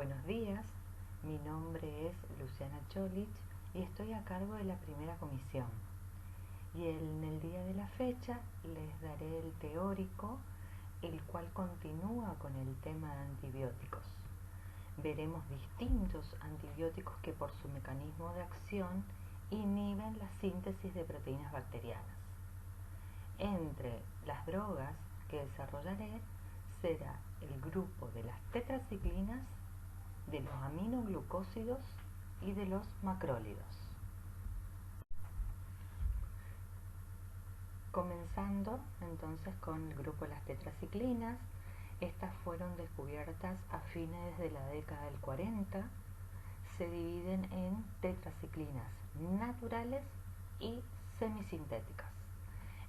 Buenos días, mi nombre es Luciana Cholich y estoy a cargo de la primera comisión. Y en el día de la fecha les daré el teórico, el cual continúa con el tema de antibióticos. Veremos distintos antibióticos que por su mecanismo de acción inhiben la síntesis de proteínas bacterianas. Entre las drogas que desarrollaré será el grupo de las tetraciclinas, de los aminoglucósidos y de los macrólidos. Comenzando entonces con el grupo de las tetraciclinas, estas fueron descubiertas a fines de la década del 40, se dividen en tetraciclinas naturales y semisintéticas.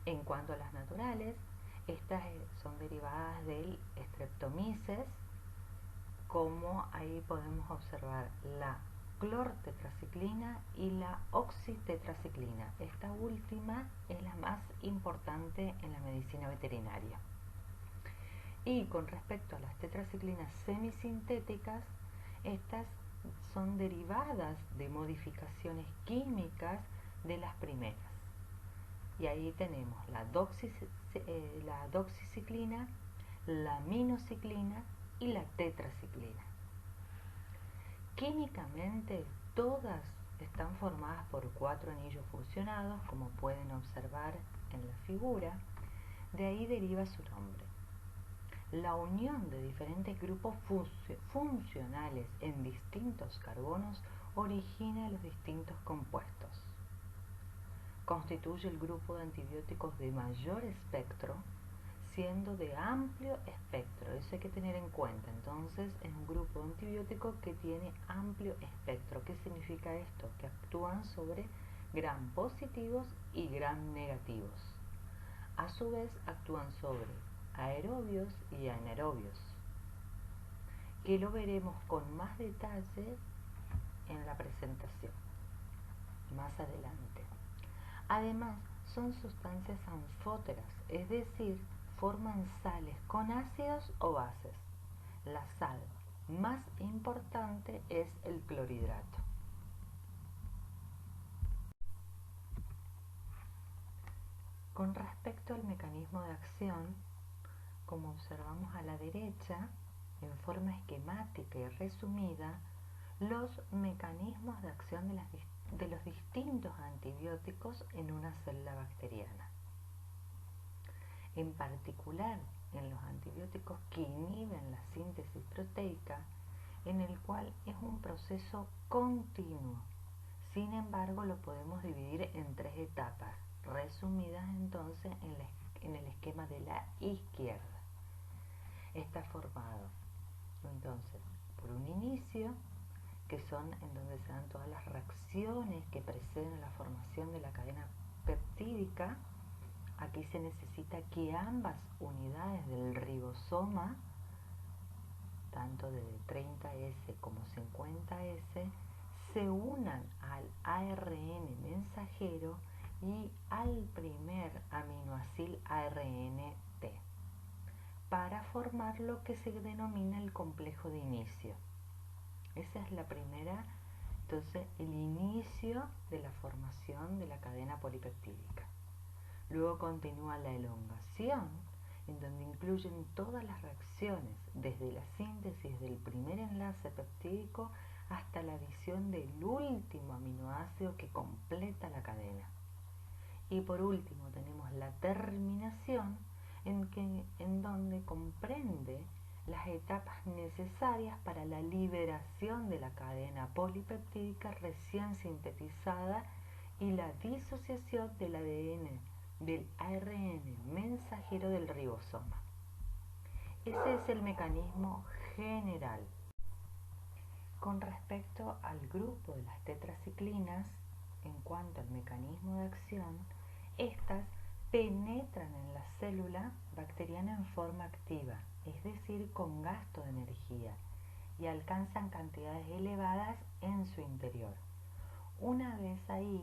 En cuanto a las naturales, estas son derivadas del Streptomyces, como ahí podemos observar la clortetraciclina y la oxitetraciclina. Esta última es la más importante en la medicina veterinaria. Y con respecto a las tetraciclinas semisintéticas, estas son derivadas de modificaciones químicas de las primeras. Y ahí tenemos la doxiciclina, la minociclina y la tetraciclina. Químicamente todas están formadas por 4 anillos fusionados, como pueden observar en la figura. De ahí deriva su nombre. La unión de diferentes grupos funcionales en distintos carbonos origina los distintos compuestos. Constituye el grupo de antibióticos de mayor espectro, siendo de amplio espectro. Eso hay que tener en cuenta. Entonces es un grupo de antibióticos que tiene amplio espectro. ¿Qué significa esto? Que actúan sobre gram positivos y gram negativos. A su vez actúan sobre aerobios y anaerobios, que lo veremos con más detalle en la presentación más adelante. Además, son sustancias anfóteras, es decir, forman sales con ácidos o bases. La sal más importante es el clorhidrato. Con respecto al mecanismo de acción, como observamos a la derecha, en forma esquemática y resumida, los mecanismos de acción de los distintos antibióticos en una célula bacteriana. En particular, en los antibióticos que inhiben la síntesis proteica, en el cual es un proceso continuo. Sin embargo, lo podemos dividir en 3 etapas, resumidas entonces en el esquema de la izquierda. Está formado entonces por un inicio, que son en donde se dan todas las reacciones que preceden la formación de la cadena peptídica. Aquí se necesita que ambas unidades del ribosoma, tanto de 30S como 50S, se unan al ARN mensajero y al primer aminoácido ARNT para formar lo que se denomina el complejo de inicio. Esa es la primera, entonces, el inicio de la formación de la cadena polipeptídica. Luego continúa la elongación, en donde incluyen todas las reacciones, desde la síntesis del primer enlace peptídico hasta la adición del último aminoácido que completa la cadena. Y por último tenemos la terminación, en donde comprende las etapas necesarias para la liberación de la cadena polipeptídica recién sintetizada y la disociación del ADN del ARN mensajero del ribosoma. Ese es el mecanismo general. Con respecto al grupo de las tetraciclinas, en cuanto al mecanismo de acción, estas penetran en la célula bacteriana en forma activa, es decir, con gasto de energía, y alcanzan cantidades elevadas en su interior. Una vez ahí,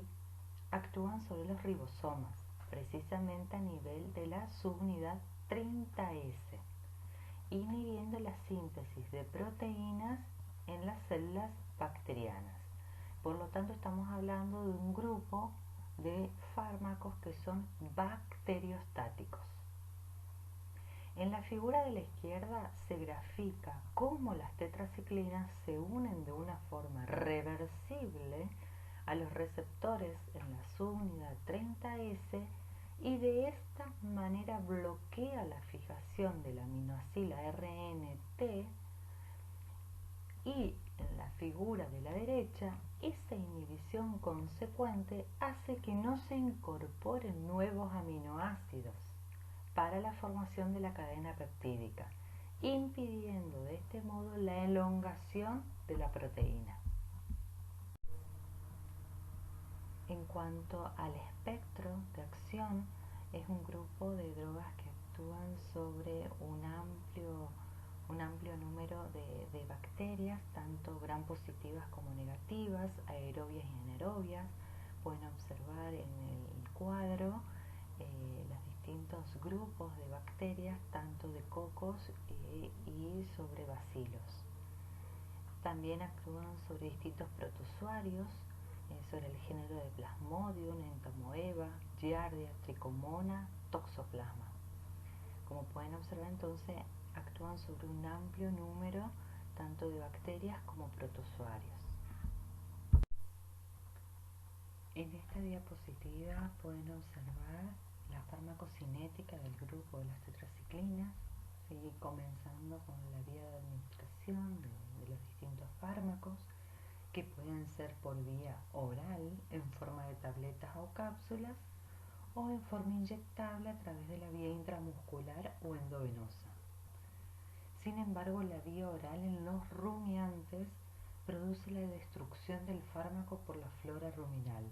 actúan sobre los ribosomas, precisamente a nivel de la subunidad 30S, inhibiendo la síntesis de proteínas en las células bacterianas. Por lo tanto, estamos hablando de un grupo de fármacos que son bacteriostáticos. En la figura de la izquierda se grafica cómo las tetraciclinas se unen de una forma reversible a los receptores en la subunidad 30S y de esta manera bloquea la fijación de la aminoácida RNT, y en la figura de la derecha esa inhibición consecuente hace que no se incorporen nuevos aminoácidos para la formación de la cadena peptídica, impidiendo de este modo la elongación de la proteína. En cuanto al espectro de acción, es un grupo de drogas que actúan sobre un amplio número de bacterias, tanto gram positivas como negativas, aerobias y anaerobias. Pueden observar en el cuadro los distintos grupos de bacterias, tanto de cocos y sobre bacilos. También actúan sobre distintos protozoarios, sobre el género de Plasmodium, Entamoeba, Giardia, Trichomona, Toxoplasma. Como pueden observar, entonces actúan sobre un amplio número tanto de bacterias como protozoarios. En esta diapositiva pueden observar la farmacocinética del grupo de las tetraciclinas, ¿sí? Comenzando con la vía de administración de los distintos fármacos, que pueden ser por vía oral en forma de tabletas o cápsulas, o en forma inyectable a través de la vía intramuscular o endovenosa. Sin embargo, la vía oral en los rumiantes produce la destrucción del fármaco por la flora ruminal.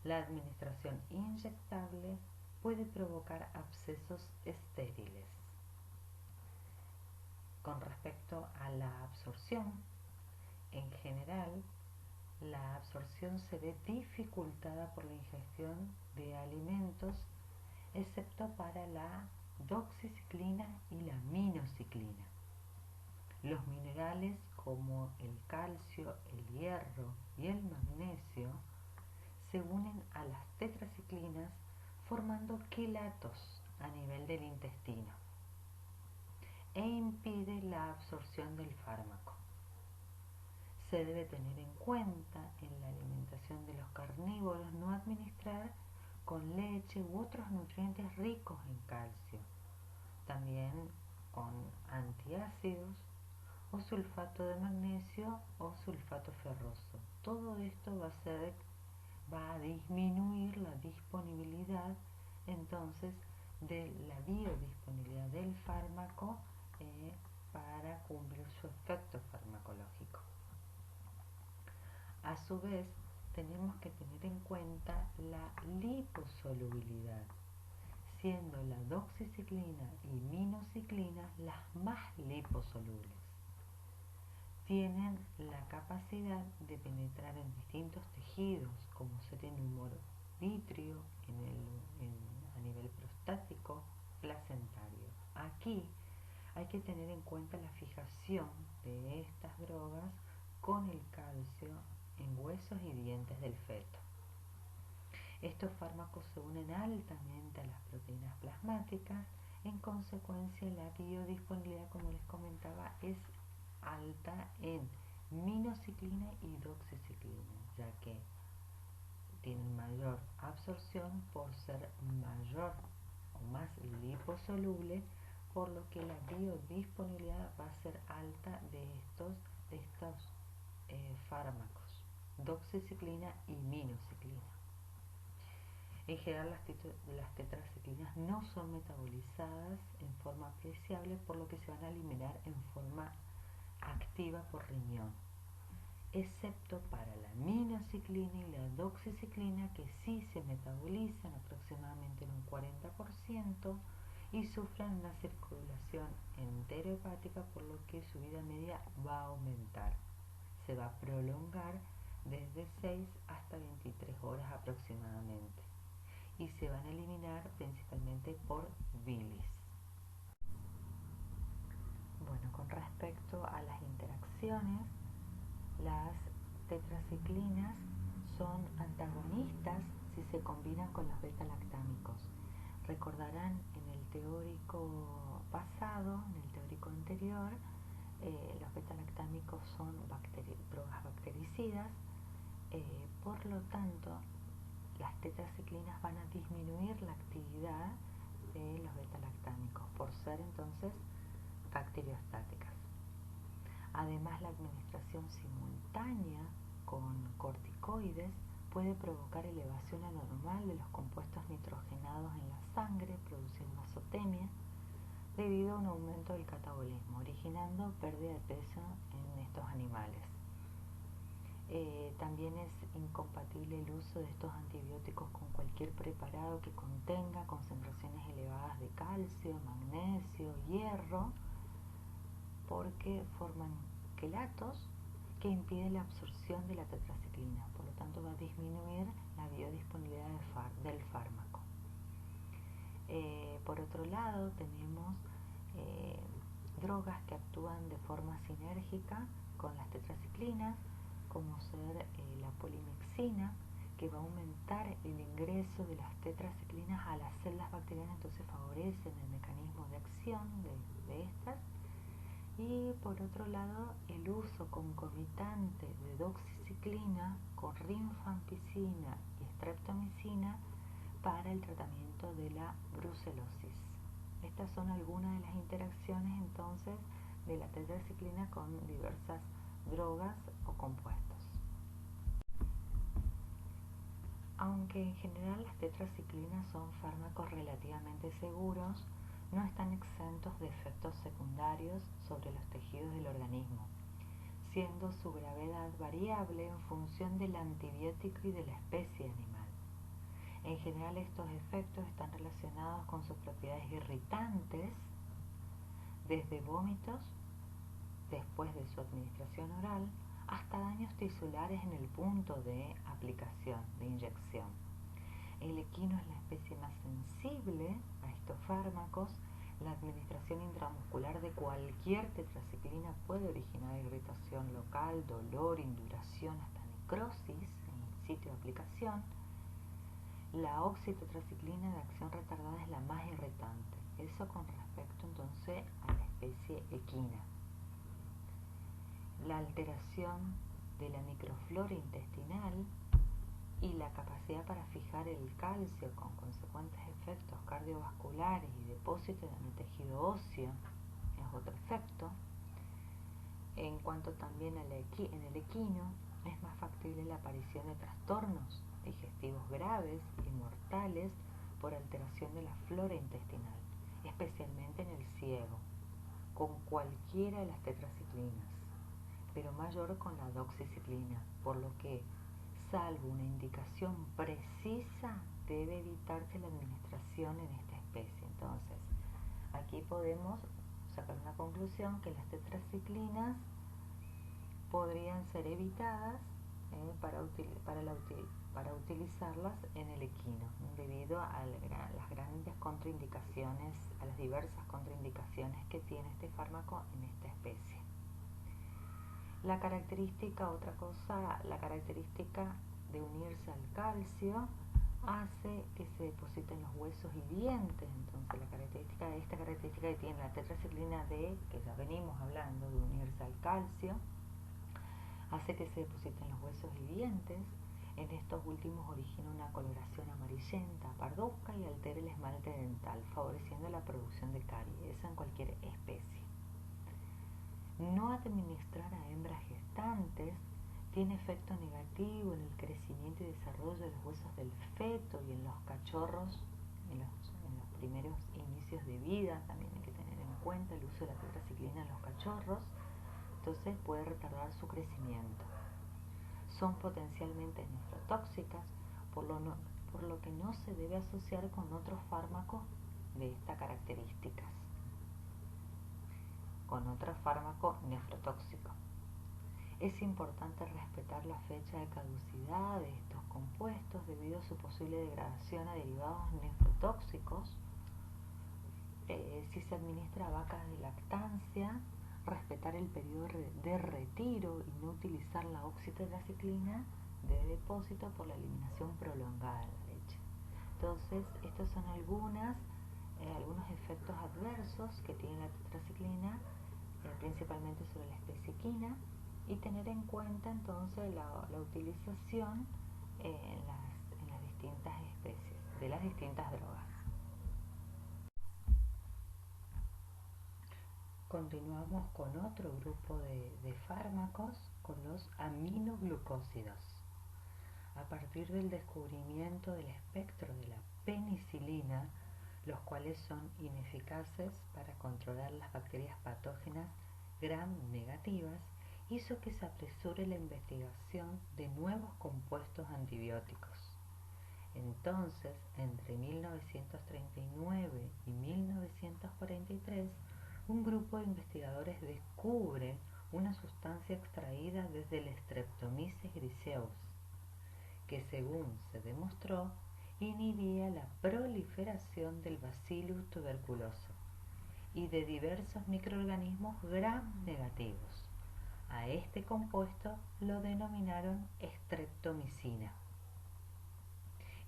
La administración inyectable puede provocar abscesos estériles. Con respecto a la absorción, en general, la absorción se ve dificultada por la ingestión de alimentos, excepto para la doxiciclina y la minociclina. Los minerales como el calcio, el hierro y el magnesio se unen a las tetraciclinas formando quelatos a nivel del intestino e impide la absorción del fármaco. Se debe tener en cuenta en la alimentación de los carnívoros no administrar con leche u otros nutrientes ricos en calcio, también con antiácidos o sulfato de magnesio o sulfato ferroso. Todo esto va a disminuir la disponibilidad entonces de la biodisponibilidad del fármaco para cumplir su efecto farmacológico. A su vez, tenemos que tener en cuenta la liposolubilidad, siendo la doxiciclina y minociclina las más liposolubles. Tienen la capacidad de penetrar en distintos tejidos, como ser en humor vítreo, a nivel prostático, placentario. Aquí hay que tener en cuenta la fijación de estas drogas con el calcio en huesos y dientes del feto. Estos fármacos se unen altamente a las proteínas plasmáticas, en consecuencia la biodisponibilidad, como les comentaba, es alta en minociclina y doxiciclina, ya que tienen mayor absorción por ser mayor o más liposoluble, por lo que la biodisponibilidad va a ser alta de estos fármacos, doxiciclina y minociclina. En general, las tetraciclinas no son metabolizadas en forma apreciable, por lo que se van a eliminar en forma activa por riñón, excepto para la minociclina y la doxiciclina, que sí se metabolizan aproximadamente en un 40% y sufren una circulación enterohepática, por lo que su vida media va a aumentar. Se va a prolongar desde 6 hasta 23 horas aproximadamente y se van a eliminar principalmente por bilis. Bueno, con respecto a las interacciones ocasiones las tetraciclinas son antagonistas si se combinan con los beta-lactámicos. Recordarán en el teórico pasado, en el teórico anterior, los beta-lactámicos son drogas bactericidas, por lo tanto las tetraciclinas van a disminuir la actividad de los beta-lactámicos por ser entonces bacteriostáticas. Además, la administración simultánea con corticoides puede provocar elevación anormal de los compuestos nitrogenados en la sangre, produciendo azotemia debido a un aumento del catabolismo, originando pérdida de peso en estos animales. También es incompatible el uso de estos antibióticos con cualquier preparado que contenga concentraciones elevadas de calcio, magnesio, hierro, porque forman quelatos que impiden la absorción de la tetraciclina, por lo tanto va a disminuir la biodisponibilidad del fármaco. Por otro lado, tenemos drogas que actúan de forma sinérgica con las tetraciclinas, como ser la polimexina, que va a aumentar el ingreso de las tetraciclinas a las células bacterianas, entonces favorecen el mecanismo de acción de estas. Y por otro lado, el uso concomitante de doxiciclina con rifampicina y streptomicina para el tratamiento de la brucelosis. Estas son algunas de las interacciones entonces de la tetraciclina con diversas drogas o compuestos. Aunque en general las tetraciclinas son fármacos relativamente seguros, no están exentos de efectos secundarios sobre los tejidos del organismo, siendo su gravedad variable en función del antibiótico y de la especie animal. En general, estos efectos están relacionados con sus propiedades irritantes, desde vómitos después de su administración oral hasta daños tisulares en el punto de aplicación, de inyección. El equino es la especie más sensible a estos fármacos. La administración intramuscular de cualquier tetraciclina puede originar irritación local, dolor, induración, hasta necrosis en el sitio de aplicación. La oxitetraciclina de acción retardada es la más irritante. Eso con respecto entonces a la especie equina. La alteración de la microflora intestinal y la capacidad para fijar el calcio con consecuentes efectos cardiovasculares y depósitos en el tejido óseo es otro efecto. En cuanto también en el equino, es más factible la aparición de trastornos digestivos graves y mortales por alteración de la flora intestinal, especialmente en el ciego, con cualquiera de las tetraciclinas, pero mayor con la doxiciclina, por lo que, salvo una indicación precisa, debe evitarse la administración en esta especie. Entonces, aquí podemos sacar una conclusión que las tetraciclinas podrían ser evitadas para utilizarlas en el equino, debido a las grandes contraindicaciones, a las diversas contraindicaciones que tiene este fármaco en esta especie. La característica de unirse al calcio hace que se depositen los huesos y dientes. Entonces, esta característica que tiene la tetraciclina D, que ya venimos hablando de unirse al calcio, hace que se depositen los huesos y dientes. En estos últimos origina una coloración amarillenta, parduzca y altera el esmalte dental, favoreciendo la producción de caries. Eso en cualquier especie. No administrar a hembras gestantes tiene efecto negativo en el crecimiento y desarrollo de los huesos del feto y en los cachorros, en los primeros inicios de vida. También hay que tener en cuenta el uso de la tetraciclina en los cachorros, entonces puede retardar su crecimiento. Son potencialmente nefrotóxicas, por lo que no se debe asociar con otros fármacos de estas características, con otro fármaco nefrotóxico. Es importante respetar la fecha de caducidad de estos compuestos debido a su posible degradación a derivados nefrotóxicos. Si se administra a vacas de lactancia, respetar prolongar el periodo de retiro y no utilizar la oxitetraciclina de depósito por la eliminación prolongada de la leche. Entonces, estos son algunos efectos adversos que tiene la tetraciclina, principalmente sobre la especie equina, y tener en cuenta entonces la utilización en las distintas especies, de las distintas drogas. Continuamos con otro grupo de fármacos, con los aminoglucósidos. A partir del descubrimiento del espectro de la penicilina, los cuales son ineficaces para controlar las bacterias patógenas gram negativas, hizo que se apresure la investigación de nuevos compuestos antibióticos. Entonces, entre 1939 y 1943, un grupo de investigadores descubre una sustancia extraída desde el Streptomyces griseus, que según se demostró, inhibía la proliferación del Bacillus tuberculoso y de diversos microorganismos gram negativos. A este compuesto lo denominaron streptomicina.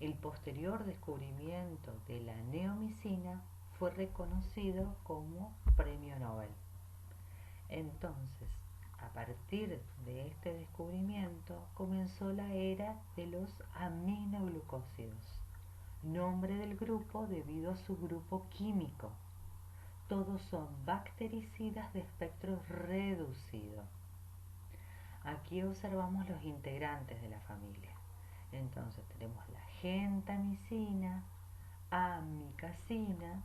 El posterior descubrimiento de la neomicina fue reconocido como premio Nobel. Entonces, a partir de este descubrimiento comenzó la era de los aminoglucósidos, nombre del grupo debido a su grupo químico. Todos son bactericidas de espectro reducido. Aquí observamos los integrantes de la familia. Entonces tenemos la gentamicina, amicacina,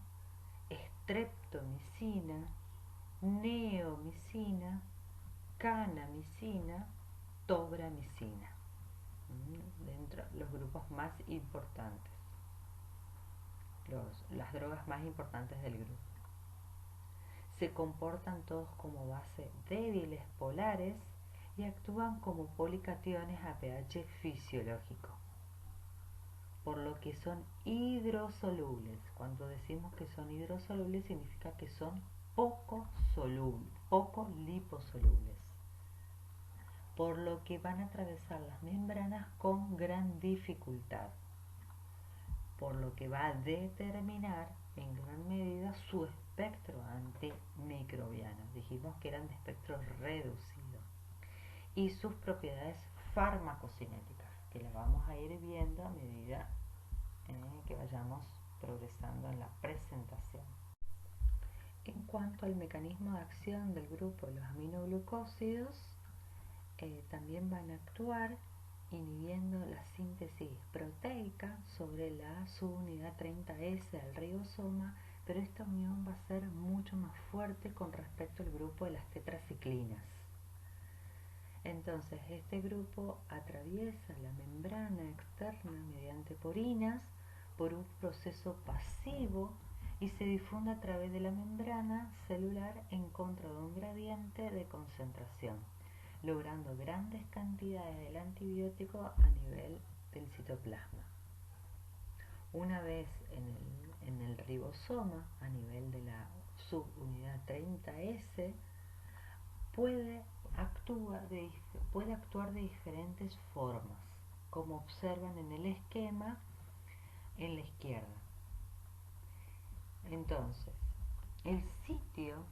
streptomicina, neomicina, canamicina, tobramicina. Dentro de los grupos más importantes, las drogas más importantes del grupo. Se comportan todos como base débiles polares y actúan como policationes a pH fisiológico, por lo que son hidrosolubles. Cuando decimos que son hidrosolubles significa que son poco solubles, poco liposolubles, por lo que van a atravesar las membranas con gran dificultad, por lo que va a determinar en gran medida su espectro antimicrobiano. Dijimos que eran de espectro reducido, y sus propiedades farmacocinéticas, que las vamos a ir viendo a medida que vayamos progresando en la presentación. En cuanto al mecanismo de acción del grupo de los aminoglucósidos, también van a actuar inhibiendo la síntesis proteica sobre la subunidad 30S del ribosoma, pero esta unión va a ser mucho más fuerte con respecto al grupo de las tetraciclinas. Entonces, este grupo atraviesa la membrana externa mediante porinas por un proceso pasivo y se difunde a través de la membrana celular en contra de un gradiente de concentración, logrando grandes cantidades del antibiótico a nivel del citoplasma. Una vez en el ribosoma, a nivel de la subunidad 30S, puede actuar de diferentes formas, como observan en el esquema en la izquierda. Entonces, el sitio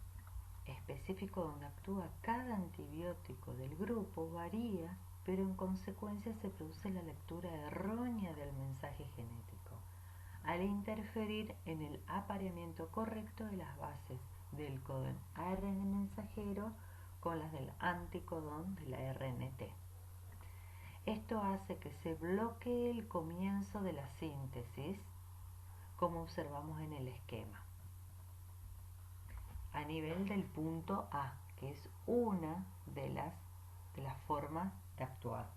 específico donde actúa cada antibiótico del grupo varía, pero en consecuencia se produce la lectura errónea del mensaje genético, al interferir en el apareamiento correcto de las bases del codón ARN mensajero con las del anticodón de la RNT. Esto hace que se bloquee el comienzo de la síntesis, como observamos en el esquema, a nivel del punto A, que es una de las formas de actuar,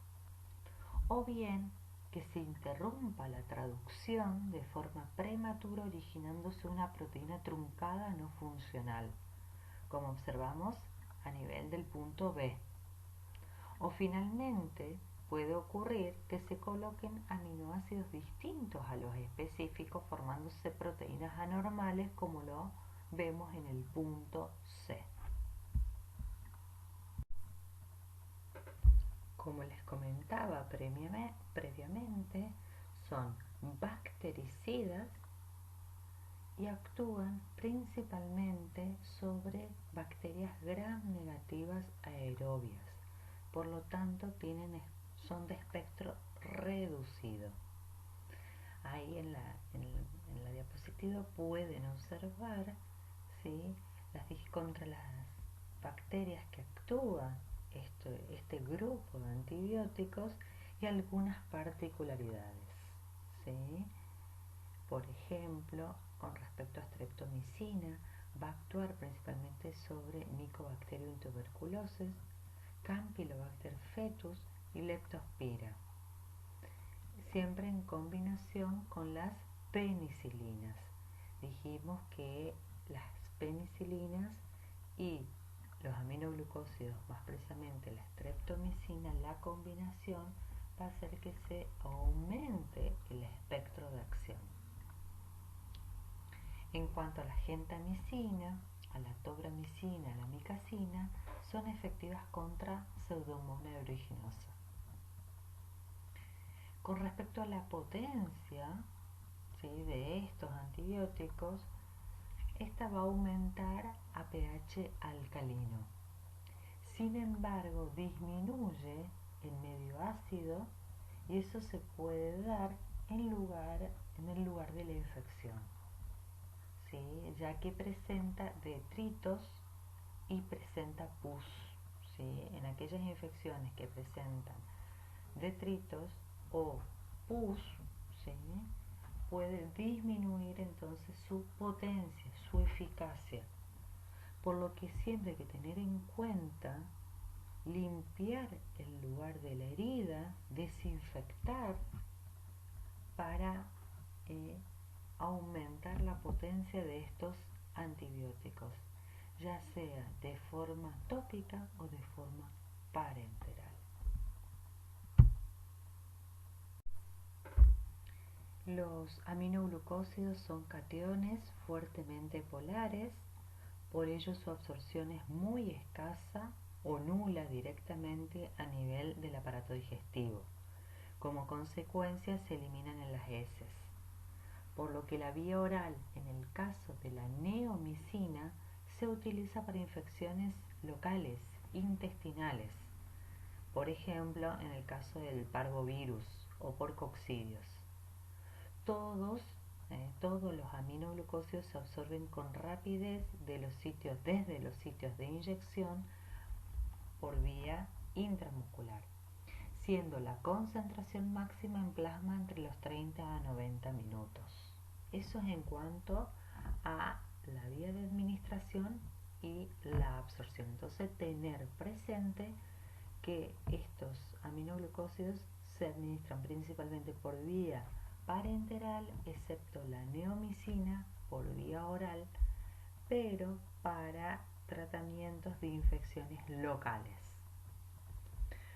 o bien que se interrumpa la traducción de forma prematura, originándose una proteína truncada no funcional, como observamos a nivel del punto B. O finalmente puede ocurrir que se coloquen aminoácidos distintos a los específicos, formándose proteínas anormales, como lo vemos en el punto C. como les comentaba previamente, son bactericidas y actúan principalmente sobre bacterias gram negativas aerobias. Por lo tanto, son de espectro reducido. Ahí en la diapositiva pueden observar, ¿sí?, contra las bacterias que actúa este grupo de antibióticos y algunas particularidades, ¿sí? Por ejemplo, con respecto a streptomicina, va a actuar principalmente sobre Mycobacterium tuberculosis, Campylobacter fetus y Leptospira, siempre en combinación con las penicilinas. Dijimos que las penicilinas y los aminoglucósidos, más precisamente la streptomicina, la combinación va a hacer que se aumente el espectro de acción. En cuanto a la gentamicina, a la tobramicina, a la micacina, son efectivas contra Pseudomonas aeruginosa. Con respecto a la potencia, ¿sí?, de estos antibióticos, esta va a aumentar a pH alcalino. Sin embargo, disminuye en medio ácido y eso se puede dar en el lugar de la infección, ¿sí?, ya que presenta detritos y presenta pus, ¿sí? En aquellas infecciones que presentan detritos o pus, ¿sí?, puede disminuir entonces su potencia, su eficacia, por lo que siempre hay que tener en cuenta limpiar el lugar de la herida, desinfectar para aumentar la potencia de estos antibióticos, ya sea de forma tópica o de forma parenteral. Los aminoglucósidos son cationes fuertemente polares, por ello su absorción es muy escasa o nula directamente a nivel del aparato digestivo. Como consecuencia se eliminan en las heces, por lo que la vía oral, en el caso de la neomicina, se utiliza para infecciones locales, intestinales, por ejemplo en el caso del parvovirus o por coccidios. Todos los aminoglucósidos se absorben con rapidez desde los sitios de inyección por vía intramuscular, siendo la concentración máxima en plasma entre los 30 a 90 minutos. Eso es en cuanto a la vía de administración y la absorción. Entonces, tener presente que estos aminoglucósidos se administran principalmente por vía parenteral, excepto la neomicina por vía oral, pero para tratamientos de infecciones locales.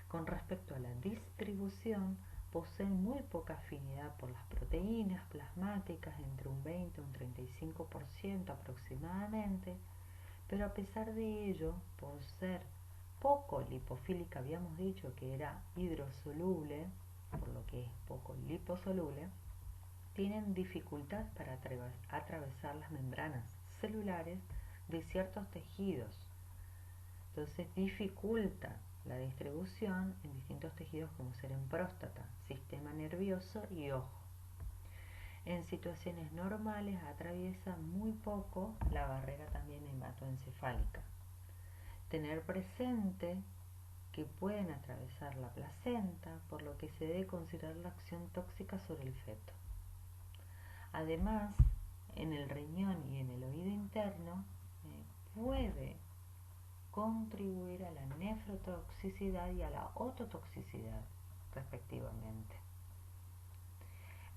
Con respecto a la distribución, poseen muy poca afinidad por las proteínas plasmáticas, entre un 20 y un 35% aproximadamente, pero a pesar de ello, por ser poco lipofílica, habíamos dicho que era hidrosoluble, por lo que es poco liposoluble, tienen dificultad para atravesar las membranas celulares de ciertos tejidos. Entonces dificulta la distribución en distintos tejidos como ser en próstata, sistema nervioso y ojo. En situaciones normales atraviesa muy poco la barrera también hematoencefálica. Tener presente que pueden atravesar la placenta, por lo que se debe considerar la acción tóxica sobre el feto. Además, en el riñón y en el oído interno puede contribuir a la nefrotoxicidad y a la ototoxicidad, respectivamente.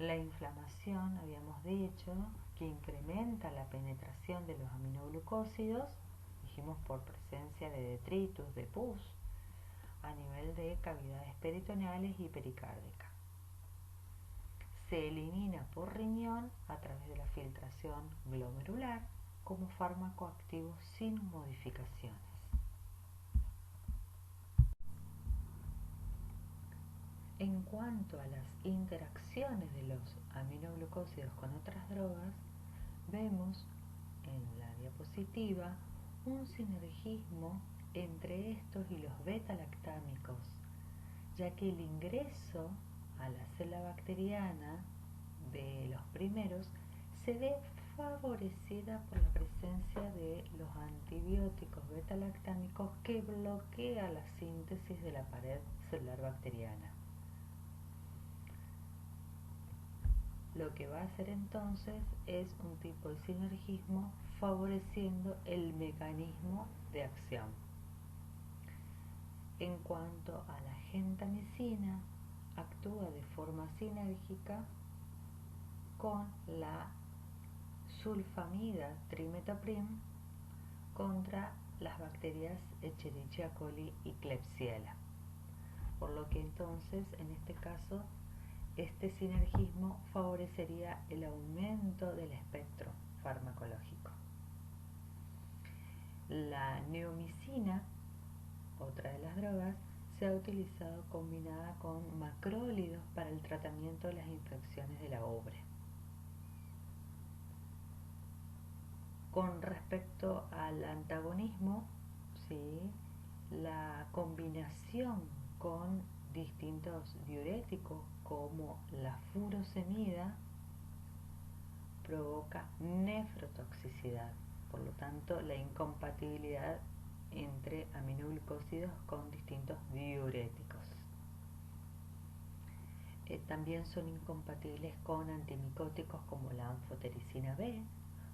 La inflamación, habíamos dicho, que incrementa la penetración de los aminoglucósidos, dijimos por presencia de detritus, de pus, a nivel de cavidades peritoneales y pericárdicas. Se elimina por riñón a través de la filtración glomerular como fármaco activo sin modificaciones. cuanto a las interacciones de los aminoglucósidos con otras drogas, vemos en la diapositiva un sinergismo entre estos y los beta-lactámicos, ya que el ingreso a la célula bacteriana de los primeros se ve favorecida por la presencia de los antibióticos beta-lactámicos que bloquea la síntesis de la pared celular bacteriana. Lo que va a hacer entonces es un tipo de sinergismo favoreciendo el mecanismo de acción. En cuanto a la gentamicina, actúa de forma sinérgica con la sulfamida trimetaprim contra las bacterias Escherichia coli y Klebsiella. Por lo que entonces, en este caso, este sinergismo favorecería el aumento del espectro farmacológico. La neomicina, otra de las drogas, se ha utilizado combinada con macrólidos para el tratamiento de las infecciones de la ubre. Con respecto al antagonismo, ¿sí?, la combinación con distintos diuréticos como la furosemida provoca nefrotoxicidad, por lo tanto la incompatibilidad entre aminoglucósidos con distintos diuréticos. También son incompatibles con antimicóticos como la anfotericina B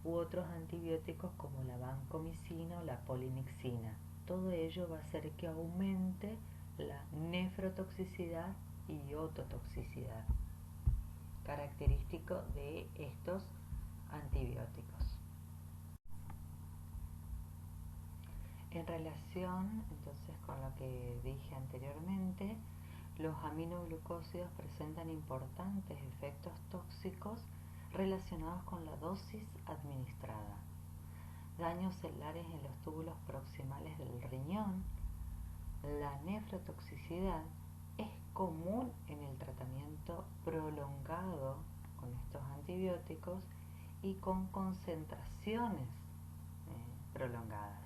u otros antibióticos como la vancomicina o la polinixina. Todo ello va a hacer que aumente la nefrotoxicidad y ototoxicidad, característico de estos antibióticos. En relación entonces con lo que dije anteriormente, los aminoglucósidos presentan importantes efectos tóxicos relacionados con la dosis administrada. Daños celulares en los túbulos proximales del riñón. La nefrotoxicidad es común en el tratamiento prolongado con estos antibióticos y con concentraciones prolongadas.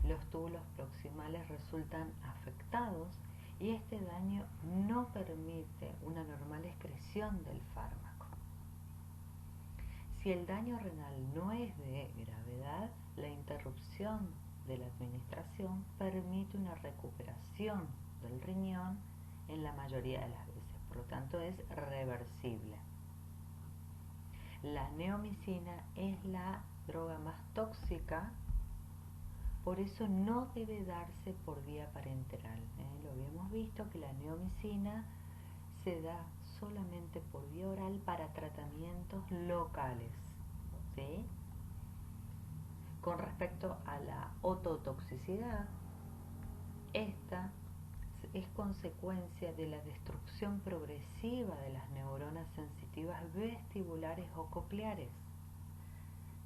Los túbulos proximales resultan afectados y este daño no permite una normal excreción del fármaco. Si el daño renal no es de gravedad, la interrupción de la administración permite una recuperación del riñón en la mayoría de las veces, por lo tanto es reversible. La neomicina es la droga más tóxica, por eso no debe darse por vía parenteral. Lo habíamos visto que la neomicina se da solamente por vía oral para tratamientos locales, ¿sí? Con respecto a la ototoxicidad, esta es consecuencia de la destrucción progresiva de las neuronas sensitivas vestibulares o cocleares,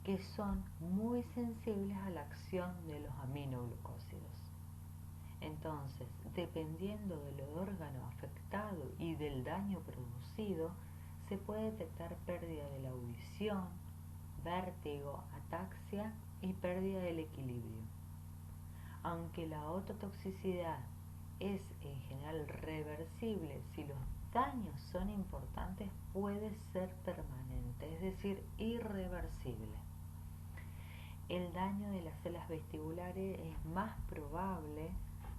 que son muy sensibles a la acción de los aminoglucósidos. Entonces, dependiendo del órgano afectado y del daño producido, se puede detectar pérdida de la audición, vértigo, ataxia y pérdida del equilibrio. Aunque la ototoxicidad es en general reversible, si los daños son importantes puede ser permanente, es decir, irreversible. El daño de las células vestibulares es más probable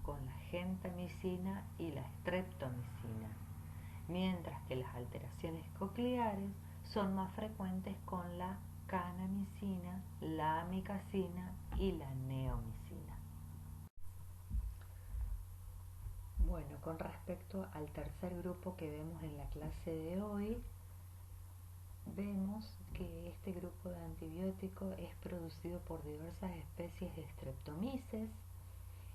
con la gentamicina y la streptomicina, mientras que las alteraciones cocleares son más frecuentes con la kanamicina, la amicacina y la neomicina. Bueno, con respecto al tercer grupo que vemos en la clase de hoy, vemos que este grupo de antibióticos es producido por diversas especies de Streptomyces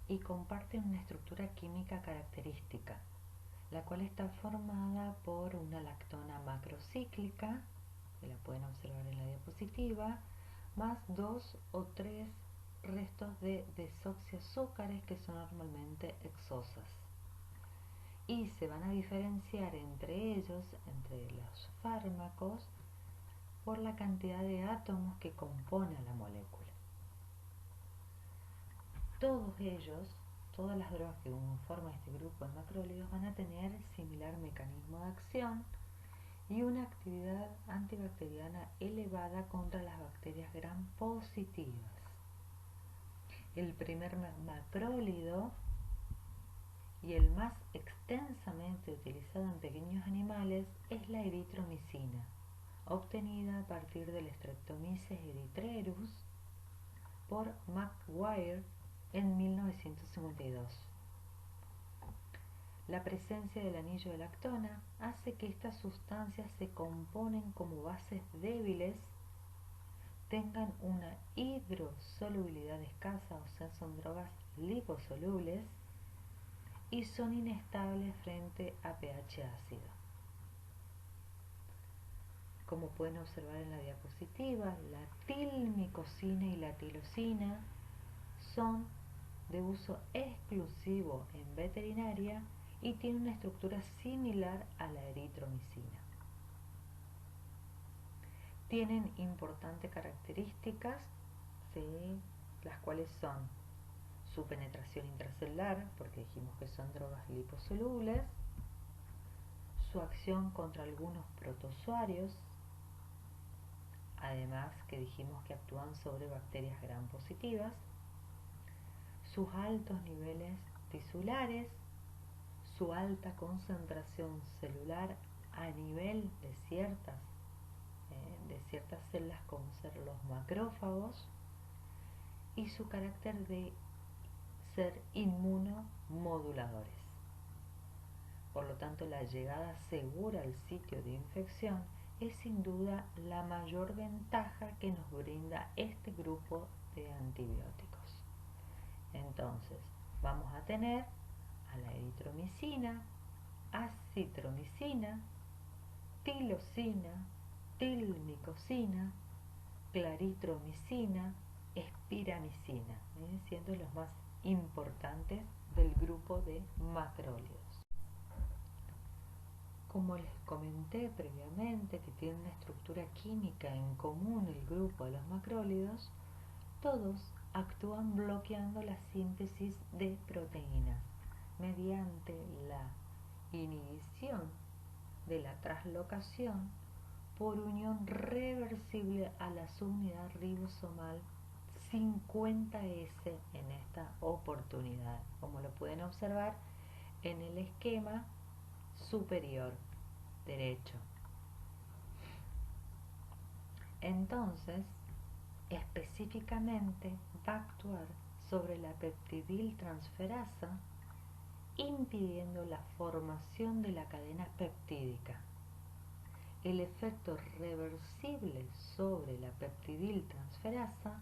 y comparten una estructura química característica, la cual está formada por una lactona macrocíclica, que la pueden observar en la diapositiva, más 2 o 3 restos de desoxiazúcares que son normalmente hexosas. y se van a diferenciar entre ellos, entre los fármacos, por la cantidad de átomos que componen la molécula. Todos ellos, todas las drogas que forman este grupo de macrólidos van a tener similar mecanismo de acción y una actividad antibacteriana elevada contra las bacterias gram positivas. El primer macrólido y el más extensamente utilizado en pequeños animales es la eritromicina, obtenida a partir del Streptomyces erythraeus por McGuire en 1952. La presencia del anillo de lactona hace que estas sustancias se componen como bases débiles, tengan una hidrosolubilidad escasa, o sea, son drogas liposolubles, y son inestables frente a pH ácido. Como pueden observar en la diapositiva, la tilmicosina y la tirosina son de uso exclusivo en veterinaria y tienen una estructura similar a la eritromicina. Tienen importantes características, ¿sí?, las cuales son su penetración intracelular, porque dijimos que son drogas liposolubles, su acción contra algunos protozoarios, además que dijimos que actúan sobre bacterias gram positivas, sus altos niveles tisulares, su alta concentración celular a nivel de ciertas células como ser los macrófagos, y su carácter de ser inmunomoduladores. Por lo tanto, la llegada segura al sitio de infección es sin duda la mayor ventaja que nos brinda este grupo de antibióticos. Entonces, vamos a tener a la eritromicina, acitromicina, tilosina, tilmicosina, claritromicina, espiramicina, siendo los más importantes del grupo de macrólidos. Como les comenté previamente que tiene una estructura química en común el grupo de los macrólidos, todos actúan bloqueando la síntesis de proteínas mediante la inhibición de la translocación por unión reversible a la subunidad ribosomal 50S en esta oportunidad, como lo pueden observar en el esquema superior derecho. Entonces, específicamente va a actuar sobre la peptidiltransferasa, impidiendo la formación de la cadena peptídica. El efecto reversible sobre la peptidiltransferasa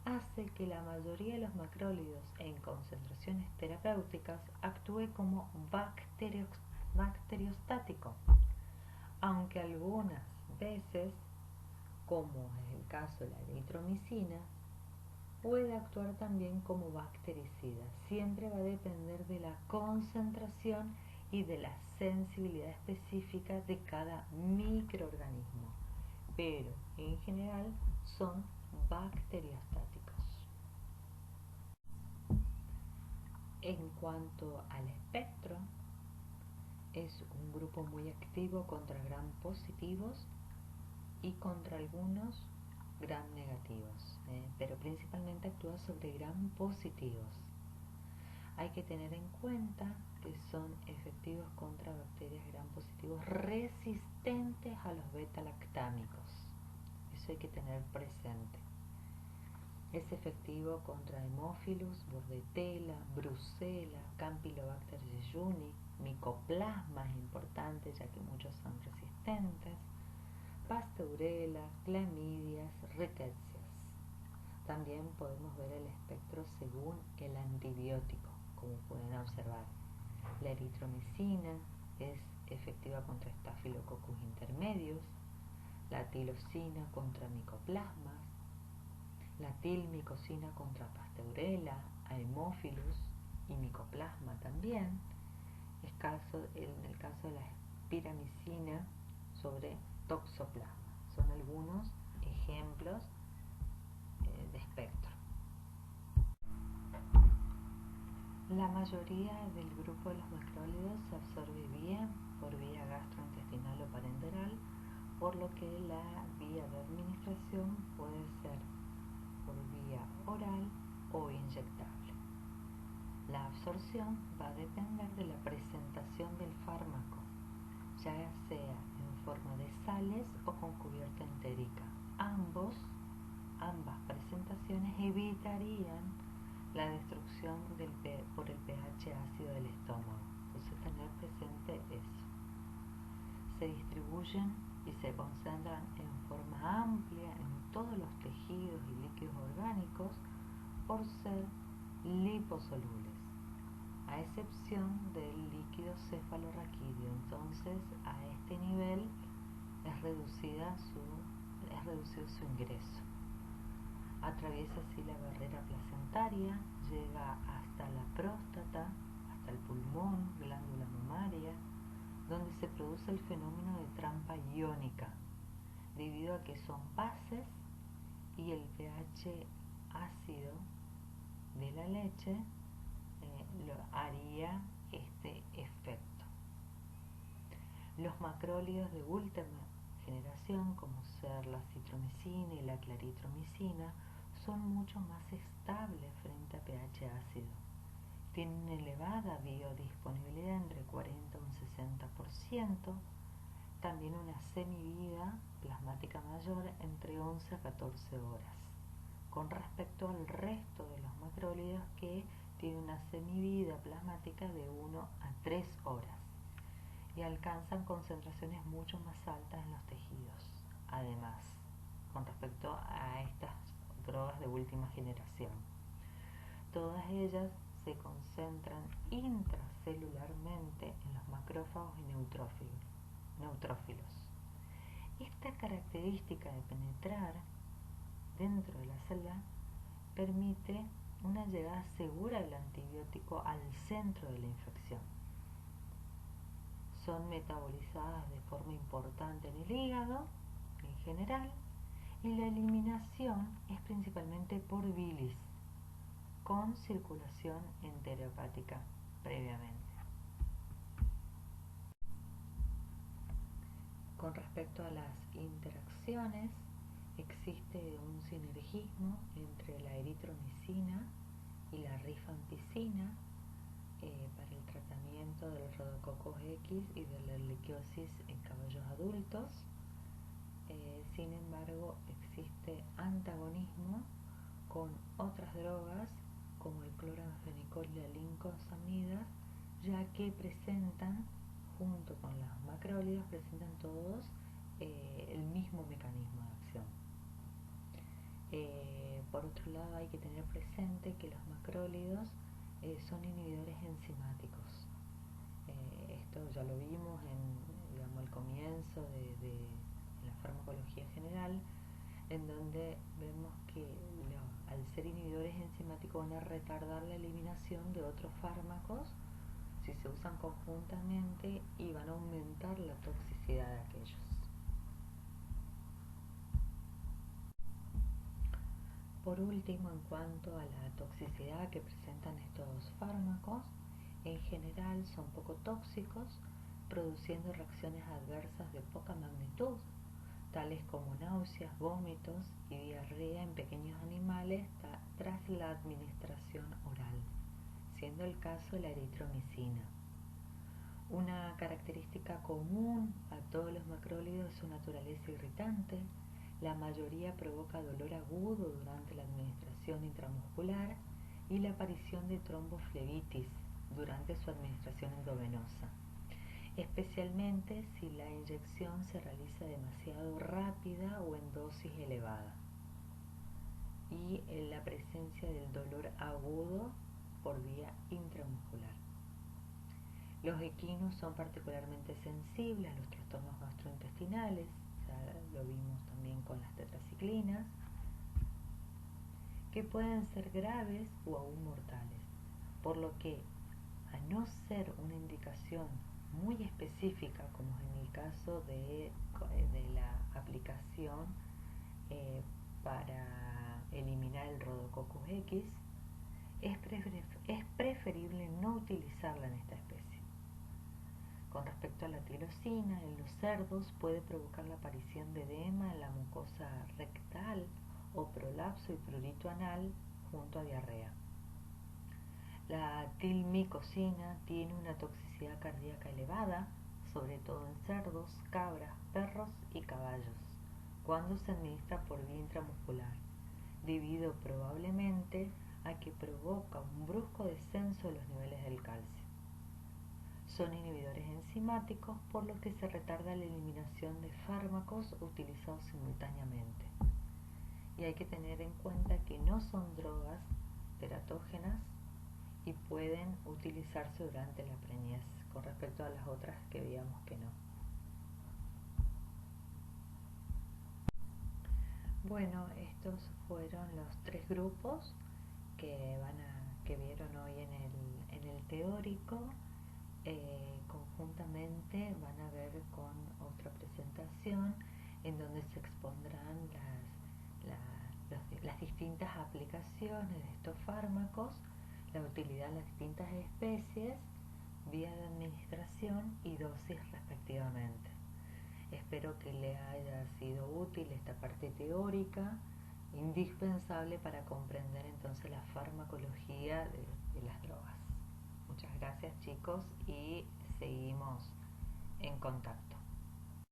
hace que la mayoría de los macrólidos en concentraciones terapéuticas actúe como bacteriostático, aunque algunas veces, como es el caso de la eritromicina, puede actuar también como bactericida. Siempre va a depender de la concentración y de la sensibilidad específica de cada microorganismo, pero en general son bacteriostáticos. En cuanto al espectro, es un grupo muy activo contra gram positivos y contra algunos gram negativos, pero principalmente actúa sobre gram positivos. Hay que tener en cuenta que son efectivos contra bacterias gram positivos resistentes a los beta-lactámicos. Eso hay que tener presente. Es efectivo contra Haemophilus, Bordetella, Brucella, Campylobacter jejuni, Mycoplasma es importante ya que muchos son resistentes, Pasteurella, clamidias, rickettsias. También podemos ver el espectro según el antibiótico, como pueden observar. La eritromicina es efectiva contra Staphylococcus intermedius, la tilosina contra micoplasmas, la tilmicosina contra Pasteurella, Haemophilus y Mycoplasma también, en el caso de la espiramicina sobre toxoplasma. Son algunos ejemplos de espectro. La mayoría del grupo de los macrólidos se absorbe bien por vía gastrointestinal o parenteral, por lo que la vía de administración puede ser por vía oral o inyectable. La absorción va a depender de la presentación del fármaco, ya sea en forma de sales o con cubierta entérica. Ambas presentaciones evitarían la destrucción por el pH ácido del estómago. Entonces tener presente eso. Se distribuyen y se concentran en forma amplia en todos los tejidos y líquidos orgánicos por ser liposolubles, a excepción del líquido cefalorraquídeo. Entonces a este nivel es reducido su ingreso. Atraviesa así la barrera placentaria, llega hasta la próstata, hasta el pulmón, glándula mamaria, donde se produce el fenómeno de trampa iónica, debido a que son bases y el pH ácido de la leche haría este efecto. Los macrólidos de última generación, como ser la citromicina y la claritromicina, son mucho más estables frente a pH ácido. Tienen una elevada biodisponibilidad, entre 40 y un 60%, también una semivida plasmática mayor entre 11 a 14 horas, con respecto al resto de los macrólidos que tienen una semivida plasmática de 1 a 3 horas y alcanzan concentraciones mucho más altas en los tejidos. Además, con respecto a estas drogas de última generación, todas ellas se concentran intracelularmente en los macrófagos y neutrófilos. Esta característica de penetrar dentro de la célula permite una llegada segura del antibiótico al centro de la infección. Son metabolizadas de forma importante en el hígado en general, y la eliminación es principalmente por bilis, con circulación enterohepática previamente. Con respecto a las interacciones, existe un sinergismo entre la eritromicina y la rifampicina para el tratamiento del rodococos X y de la erliquiosis en caballos adultos. Sin embargo, existe antagonismo con otras drogas como el cloranfenicol y la lincosamida, ya que presentan, junto con los macrólidos, presentan todos el mismo mecanismo de acción. Por otro lado, hay que tener presente que los macrólidos son inhibidores enzimáticos. Esto ya lo vimos en, el comienzo de la farmacología general, en donde vemos que al ser inhibidores enzimáticos van a retardar la eliminación de otros fármacos si se usan conjuntamente, y van a aumentar la toxicidad de aquellos. Por último, en cuanto a la toxicidad que presentan estos fármacos, en general son poco tóxicos, produciendo reacciones adversas de poca magnitud, tales como náuseas, vómitos y diarrea en pequeños animales tras la administración oral, siendo el caso de la eritromicina. Una característica común a todos los macrólidos es su naturaleza irritante. La mayoría provoca dolor agudo durante la administración intramuscular y la aparición de tromboflebitis durante su administración endovenosa, especialmente si la inyección se realiza demasiado rápida o en dosis elevada, y en la presencia del dolor agudo por vía intramuscular. Los equinos son particularmente sensibles a los trastornos gastrointestinales, ya lo vimos también con las tetraciclinas, que pueden ser graves o aún mortales, por lo que a no ser una indicación muy específica, como en el caso de la aplicación para eliminar el Rhodococcus X, es preferible no utilizarla en esta especie. Con respecto a la tirosina, en los cerdos puede provocar la aparición de edema en la mucosa rectal o prolapso y prurito anal junto a diarrea. La tilmicosina tiene una toxicidad cardíaca elevada, sobre todo en cerdos, cabras, perros y caballos, cuando se administra por vía intramuscular, debido probablemente a que provoca un brusco descenso de los niveles del calcio. Son inhibidores enzimáticos, por lo que se retarda la eliminación de fármacos utilizados simultáneamente. Y hay que tener en cuenta que no son drogas teratógenas y pueden utilizarse durante la preñez, con respecto a las otras que veíamos que no. Bueno, estos fueron los 3 grupos que vieron hoy en el teórico. Conjuntamente van a ver con otra presentación en donde se expondrán las distintas aplicaciones de estos fármacos, la utilidad de las distintas especies, vía de administración y dosis respectivamente. Espero que le haya sido útil esta parte teórica, indispensable para comprender entonces la farmacología de las drogas. Muchas gracias, chicos, y seguimos en contacto.